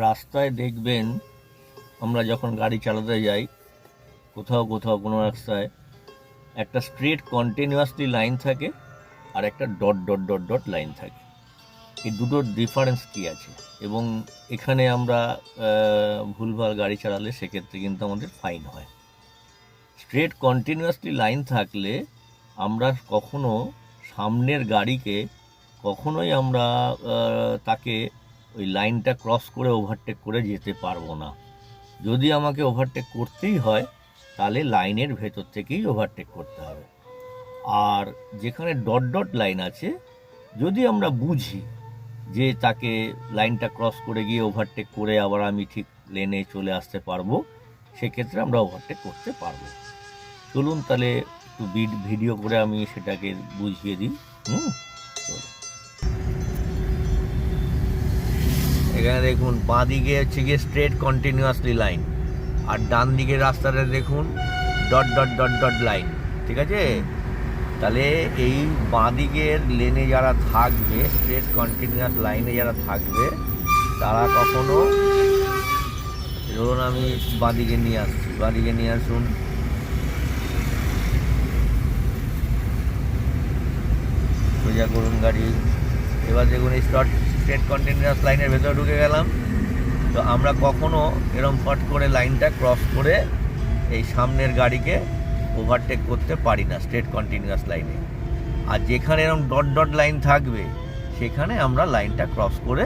রাস্তায় দেখবেন আমরা যখন গাড়ি চালাতে যাই কোথাও কোথাও কোনো রাস্তায় একটা স্ট্রেট কন্টিনিউয়াসলি লাইন থাকে আর একটা dot dot dot dot line থাকে। এই দুটোর ডিফারেন্স কী আছে? এবং এখানে আমরা ভুলভাল গাড়ি চালালে সেক্ষেত্রে কিন্তু আমাদের ফাইন হয়। স্ট্রেট কন্টিনিউয়াসলি লাইন থাকলে আমরা কখনো সামনের গাড়িকে কখনোই আমরা তাকে ওই লাইনটা ক্রস করে ওভারটেক করে যেতে পারবো না। যদি আমাকে ওভারটেক করতেই হয় তাহলে লাইনের ভেতর থেকেই ওভারটেক করতে হবে। আর যেখানে ডট ডট লাইন আছে, যদি আমরা বুঝি যে তাকে লাইনটা ক্রস করে গিয়ে ওভারটেক করে আবার আমি ঠিক লেনে চলে আসতে পারবো, সেক্ষেত্রে আমরা ওভারটেক করতে পারবো। চলুন তাহলে একটু ভিডিও করে আমি সেটাকে বুঝিয়ে দিই। চলো, এখানে দেখুন বাঁ দিকে হচ্ছে গিয়ে স্ট্রেট কন্টিনিউয়াসলি লাইন, আর ডান দিকের রাস্তাটা দেখুন dot dot dot dot line. ঠিক আছে? তাহলে এই বাঁ দিকের লেনে যারা থাকবে, স্ট্রেট কন্টিনিউয়াস লাইনে যারা থাকবে, তারা কখনো, ধরুন আমি বাঁ দিকে নিয়ে আসছি, বাঁ দিকে নিয়ে আসুন, সোজা করুন গাড়ি। এবার দেখুন এই স্ট্রেট কন্টিনিউয়াস লাইনের ভেতরে ঢুকে গেলাম। তো আমরা কখনো এরম ফট করে লাইনটা ক্রস করে এই সামনের গাড়িকে ওভারটেক করতে পারি না স্ট্রেট কন্টিনিউয়াস লাইনে। আর যেখানে এরকম ডট ডট লাইন থাকবে সেখানে আমরা লাইনটা ক্রস করে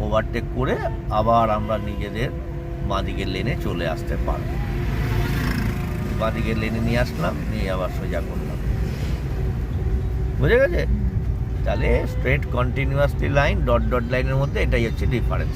ওভারটেক করে আবার আমরা নিজেদের বাঁদিকের লেনে চলে আসতে পারবো। বাঁদিকের লেনে নিয়ে আসলাম, নিয়ে আবার সোজা করলাম। বুঝে গেছে? তাহলে straight continuously line, dot dot লাইনের মধ্যে এটাই হচ্ছে ডিফারেন্স।